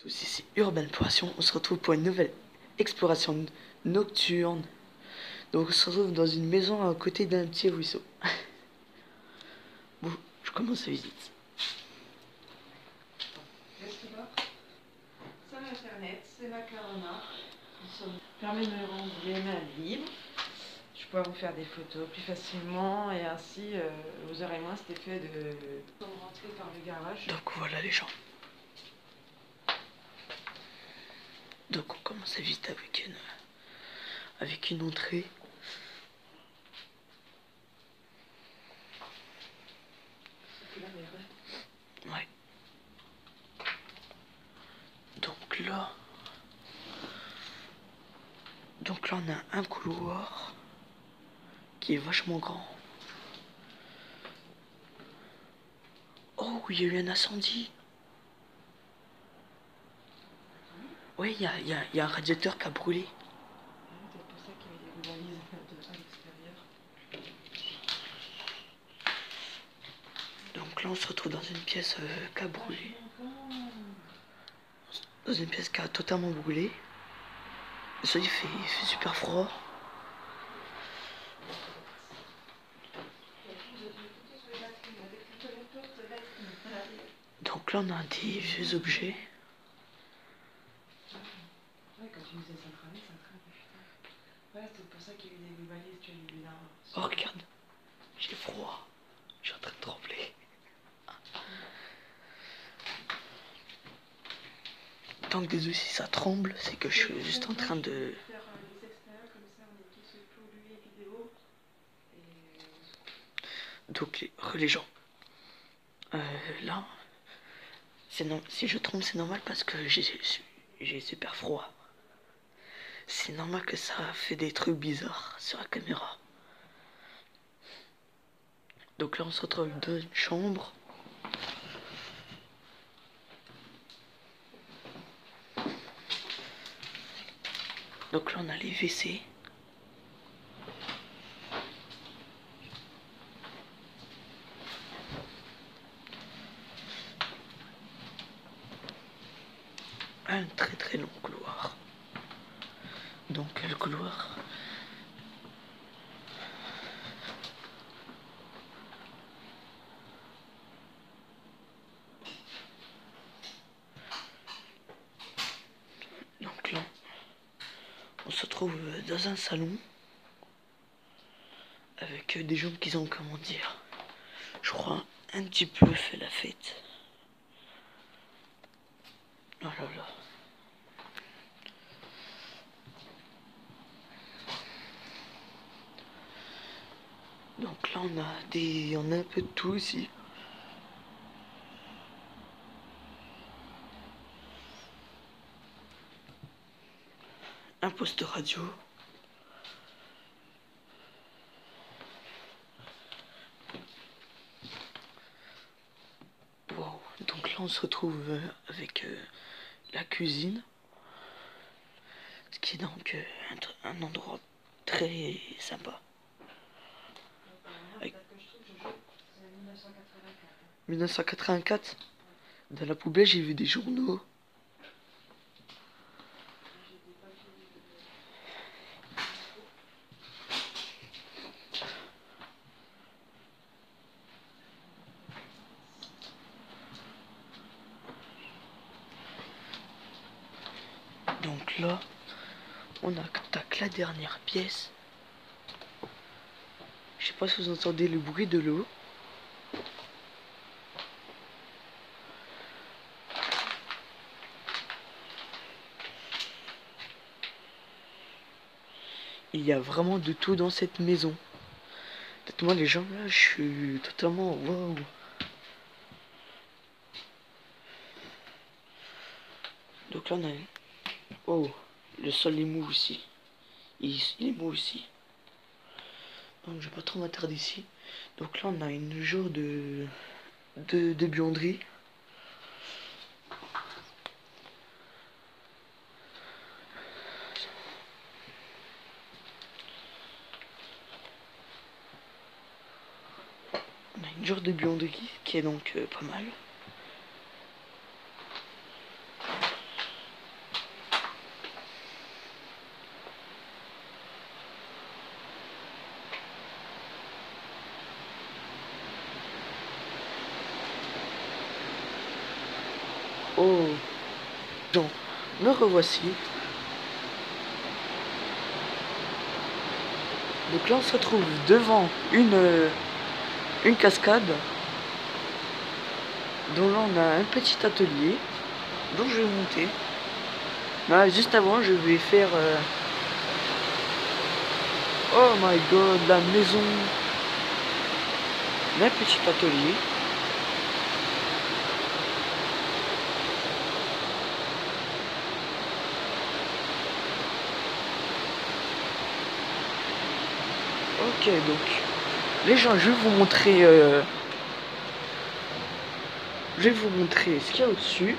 Tous ici Urban Poisson, on se retrouve pour une nouvelle exploration nocturne. Donc on se retrouve dans une maison à côté d'un petit ruisseau. Bon, je commence la visite. C'est internet, c'est Macarona. Ça me permet de me rendre les mains libres. Je pourrais vous faire des photos plus facilement et ainsi vous aurez moins cet effet de rentrer par le garage. Donc voilà les gens. Donc on commence la visite avec une entrée. Ouais. Donc là on a un couloir qui est vachement grand. Oh, il y a eu un incendie. Oui, il y a un radiateur qui a brûlé. C'est pour ça qu'il y avait des valises à l'extérieur. Donc là on se retrouve dans une pièce qui a brûlé. Dans une pièce qui a totalement brûlé. Ça il fait super froid. Donc là on a des vieux objets. Ouais, quand tu disais ça crame, putain. Ouais, c'est pour ça qu'il y a eu des valises, tu as eu là. Oh regarde, j'ai froid. Je suis en train de trembler. Tant que des aussi ça tremble, c'est que je suis juste en train de... Faire des extérieurs comme ça, on est tous pollués vidéo. Donc les gens, là, si je tremble c'est normal parce que j'ai super froid. C'est normal que ça fait des trucs bizarres sur la caméra. Donc là on se retrouve dans une chambre. Donc là on a les WC. Un très long couloir. Donc le couloir... Donc là, on se trouve dans un salon avec des gens qui ont, comment dire, je crois, un petit peu fait la fête. Oh là là. Donc là on a un peu de tout ici. Un poste radio. Wow. Donc là on se retrouve avec la cuisine. Ce qui est donc un endroit très sympa. Avec 1984. Dans la poubelle j'ai vu des journaux. Donc là, on attaque la dernière pièce. Je sais pas si vous entendez le bruit de l'eau. Il y a vraiment de tout dans cette maison. Moi les gens là, je suis totalement waouh. Donc là on a... Oh, le sol est mou aussi. Il est mou aussi. Donc je vais pas trop m'attarder ici. Donc là on a une genre de buanderie. On a une genre de buanderie qui est donc pas mal. Oh, donc, me revoici. Donc là, on se retrouve devant une cascade. Donc là, on a un petit atelier. Donc je vais monter. Là, juste avant, je vais faire... Oh my god, la maison. Un petit atelier. Ok, donc les gens, je vais vous montrer ce qu'il y a au-dessus.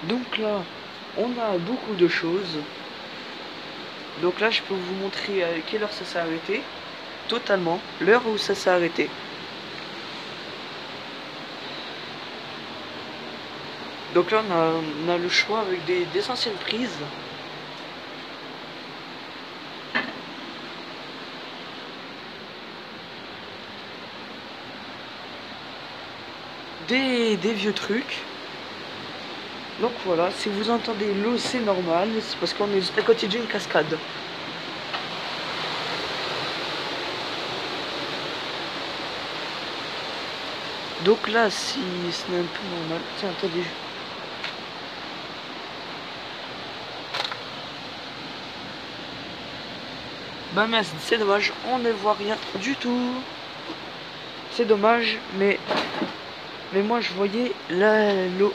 Donc là, on a beaucoup de choses. Donc là, je peux vous montrer à quelle heure ça s'est arrêté. Totalement, l'heure où ça s'est arrêté. Donc là, on a le choix avec des anciennes prises. Des vieux trucs. Donc voilà, si vous entendez l'eau, c'est normal, c'est parce qu'on est juste à côté d'une cascade. Donc là, si ce n'est un peu normal, tiens, attendez. Bah mince, c'est dommage, on ne voit rien du tout. C'est dommage, mais moi je voyais l'eau.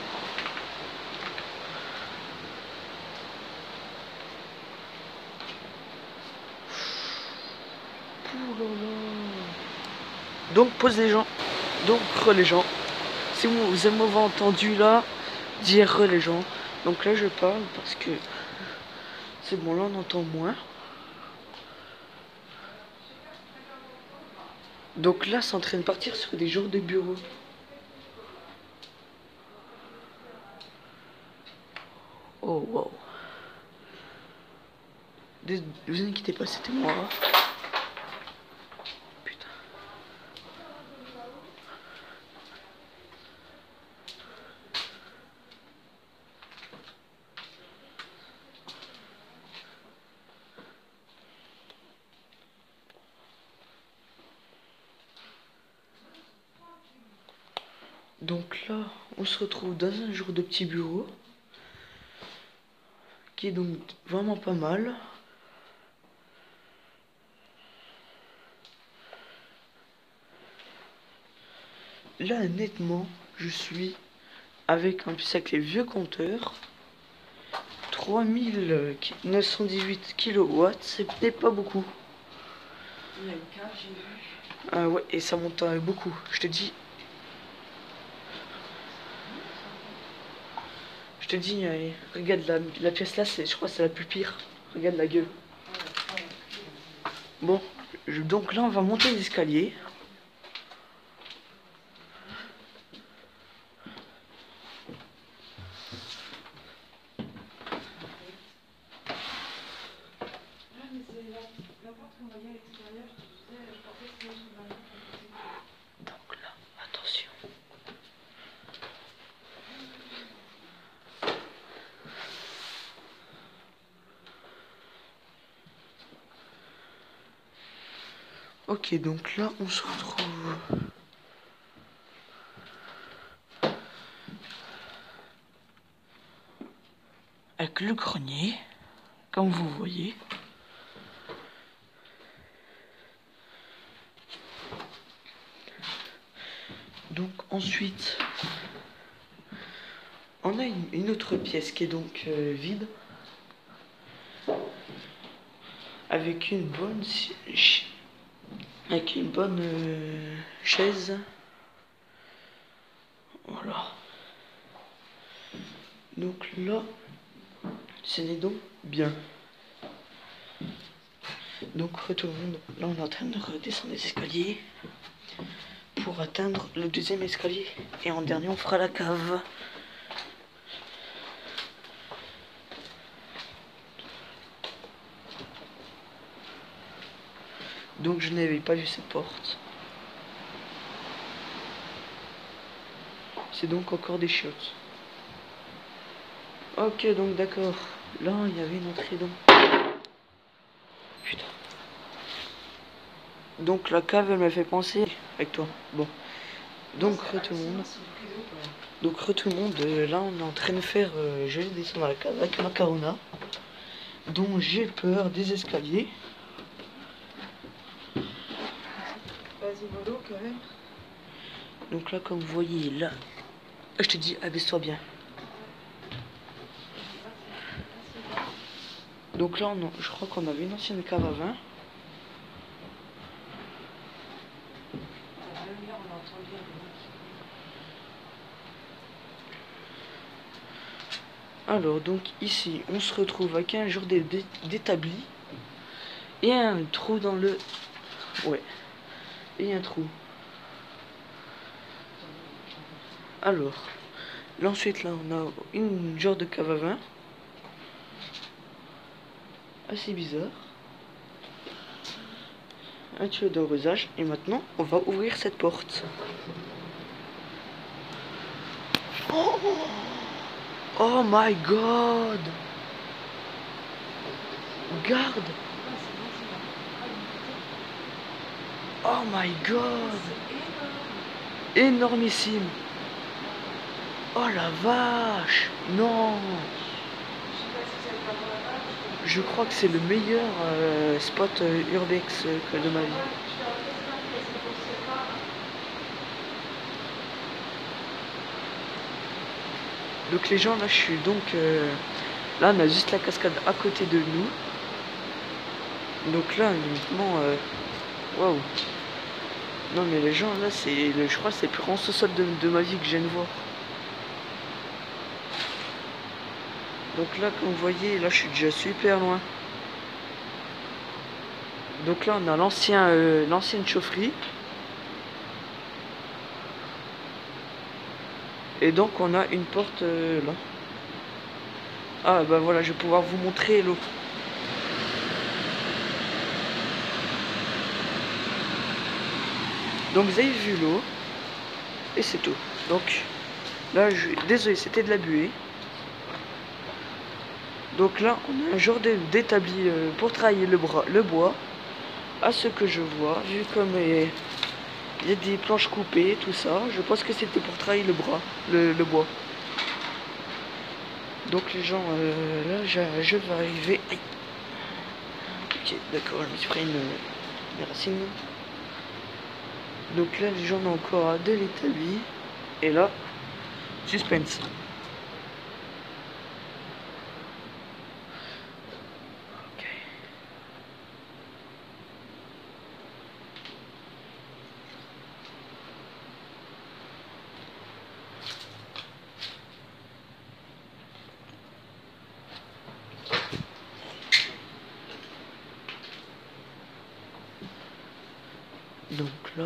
Donc pose les gens. Donc les gens. Si vous m'avez entendu là, dire les gens. Donc là je parle parce que c'est bon, là on entend moins. Donc là c'est en train de partir sur des jours de bureau. Oh wow. Vous inquiétez pas, c'était moi. Putain. Donc là, on se retrouve dans un jour de petit bureau. Qui est donc vraiment pas mal. Là, nettement, je suis avec un plus avec les vieux compteurs. 3918 kW, c'est peut-être pas beaucoup. Il y a une cave, j'ai vu. Ah ouais, et ça monte beaucoup, je te dis. Je te dis, regarde la pièce là, je crois que c'est la plus pire. Regarde la gueule. Bon, donc là on va monter les escaliers. Donc là, attention. Ok, donc là on se retrouve avec le grenier, comme vous voyez. Donc ensuite, on a une autre pièce qui est donc vide, avec une bonne chaise. Voilà. Donc là, ce n'est donc bien. Donc retournons. Là, on est en train de redescendre les escaliers pour atteindre le deuxième escalier. Et en dernier, on fera la cave. Donc je n'avais pas vu cette porte. C'est donc encore des chiottes. Ok, donc d'accord. Là, il y avait une entrée donc. Putain. Donc la cave, elle m'a fait penser avec toi. Bon. Donc tout le monde. Donc tout le monde, là on est en train de faire, je vais descendre à la cave avec Macarona, dont j'ai peur des escaliers. Vas-y, mollo quand même. Donc là comme vous voyez là, je te dis abaisse-toi bien. Donc là je crois qu'on avait une ancienne cave à vin. Alors donc ici on se retrouve avec un genre d'établi et un trou dans le... Ouais. Et un trou. Alors, là ensuite là on a une genre de cave à vin. Assez bizarre. Un tuyau d'arrosage. Et maintenant on va ouvrir cette porte. Oh, oh my god. Garde. Oh my god. Énormissime. Oh la vache. Non. Je crois que c'est le meilleur spot urbex de ma vie. Donc les gens là je suis donc là on a juste la cascade à côté de nous. Donc là uniquement waouh. Non mais les gens là c'est je crois que c'est le plus grand sous-sol de ma vie que je viens de voir. Donc là comme vous voyez là je suis déjà super loin. Donc là on a l'ancienne chaufferie. Et donc on a une porte là. Ah bah voilà, je vais pouvoir vous montrer l'eau. Donc vous avez vu l'eau. Et c'est tout. Donc là, désolé, c'était de la buée. Donc là, on a un genre d'établi pour travailler le bois. À ce que je vois, vu comme il y a des planches coupées, tout ça, je pense que c'était pour travailler le bois. Donc les gens, là, je vais arriver. Aïe. Ok, d'accord, je me suis pris une racine. Donc là, les gens ont encore de l'établi. Et là, suspense. Ok. Donc là.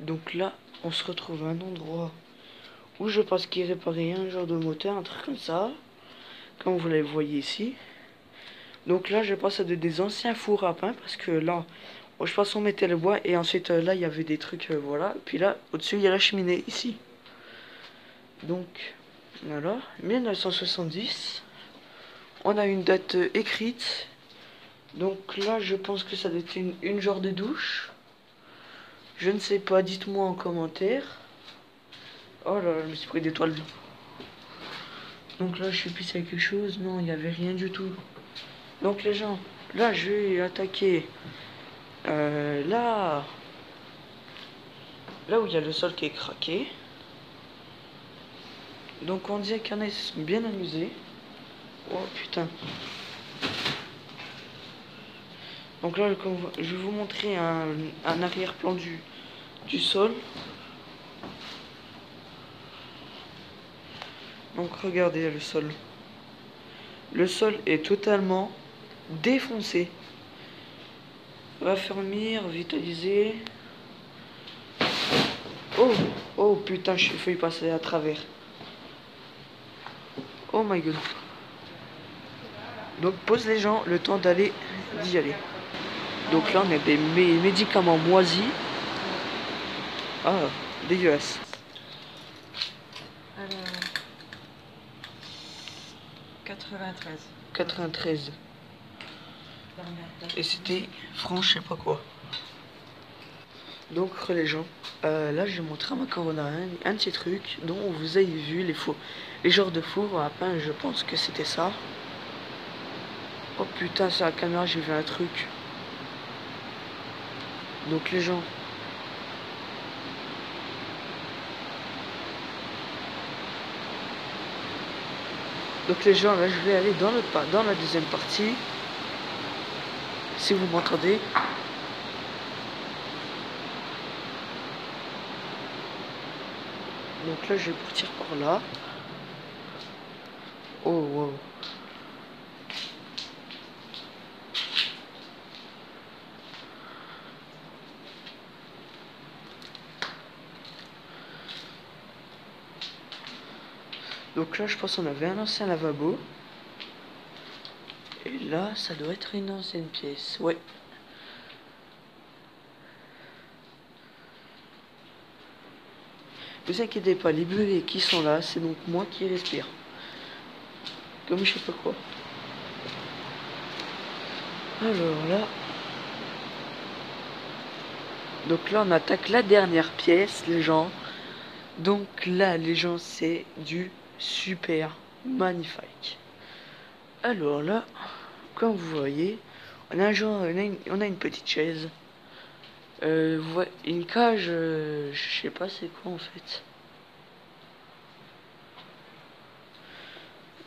Donc là, on se retrouve à un endroit où je pense qu'il réparait un genre de moteur, un truc comme ça. Comme vous le voyez ici. Donc là, je pense à des anciens fours à pain parce que là, je pense qu'on mettait le bois et ensuite là, il y avait des trucs, voilà. Puis là, au-dessus, il y a la cheminée ici. Donc, voilà, 1970. On a une date écrite. Donc là, je pense que ça doit être une genre de douche. Je ne sais pas, dites-moi en commentaire. Oh là là, je me suis pris des toiles. Donc là, je suis pissé à quelque chose. Non, il n'y avait rien du tout. Donc les gens, là, je vais attaquer. Là où il y a le sol qui est craqué. Donc on dirait qu'il y en a qui se sont bien amusés. Oh putain. Donc là, je vais vous montrer un arrière-plan du sol. Donc regardez le sol. Le sol est totalement défoncé. Raffermir, vitaliser. Oh, oh putain, j'ai failli passer à travers. Oh my god. Donc pose les gens le temps d'y aller. Donc là on a des médicaments moisis. Ah, dégueulasse. Alors, 93. 93. Et c'était franc je sais pas quoi. Donc les gens, là je vais montrer à ma corona un petit truc dont vous avez vu les genres de fours à pain, je pense que c'était ça. Oh putain, sur la caméra j'ai vu un truc. Donc les gens, là je vais aller dans la deuxième partie. Si vous m'entendez. Donc là je vais partir par là. Oh wow. Donc là je pense qu'on avait un ancien lavabo. Et là ça doit être une ancienne pièce. Ouais. Ne vous inquiétez pas, les bleus qui sont là, c'est donc moi qui respire. Comme je sais pas quoi. Alors là. Donc là on attaque la dernière pièce les gens. Donc là les gens c'est du super magnifique. Alors là, comme vous voyez, on a une petite chaise. Une cage, je sais pas c'est quoi en fait.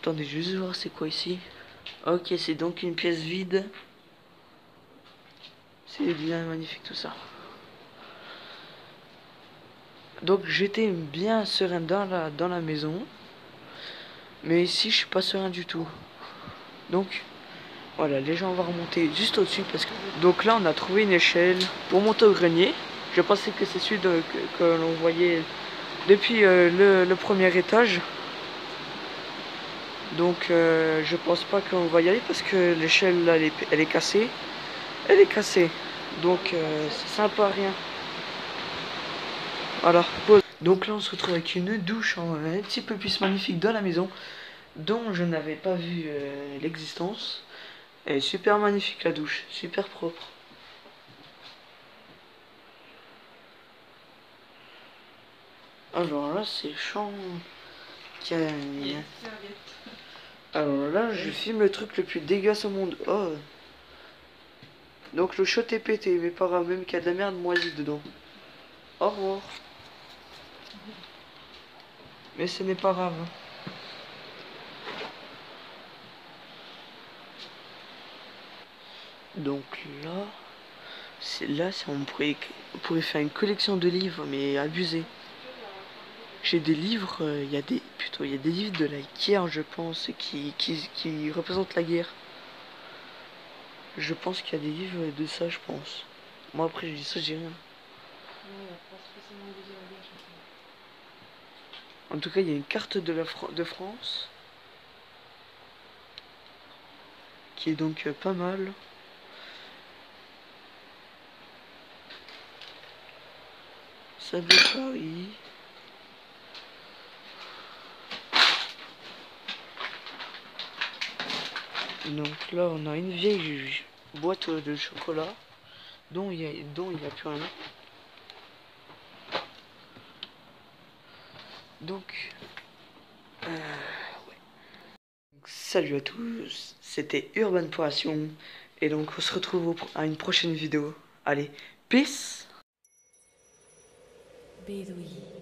Attendez, juste voir c'est quoi ici. Ok, c'est donc une pièce vide. C'est bien magnifique tout ça. Donc j'étais bien serein dans la maison. Mais ici je suis pas serein du tout. Donc voilà, les gens vont remonter juste au-dessus parce que... Donc là on a trouvé une échelle pour monter au grenier. Je pensais que c'est celui que l'on voyait depuis le premier étage. Donc je pense pas qu'on va y aller parce que l'échelle là elle est cassée. Elle est cassée. Donc ça sympa à rien. Voilà. Donc là on se retrouve avec une douche un petit peu plus magnifique dans la maison dont je n'avais pas vu l'existence. Elle est super magnifique la douche, super propre. Alors là c'est champ. Alors là je filme le truc le plus dégueulasse au monde. Oh. Donc le shot est pété, mais pas grave, même qu'il y a de la merde moisie dedans. Au revoir. Mais ce n'est pas grave. Donc là, on pourrait faire une collection de livres, mais abusé. J'ai des livres, il y a des livres de la guerre, je pense, qui représentent la guerre. Je pense qu'il y a des livres de ça, je pense. Moi après je dis ça, j'ai rien. En tout cas, il y a une carte de France qui est donc pas mal. Ça de Paris. Donc là, on a une vieille boîte de chocolat dont il y a plus rien. Donc, ouais. Salut à tous, c'était Urban Passion et donc on se retrouve à une prochaine vidéo. Allez, peace. Bédouis.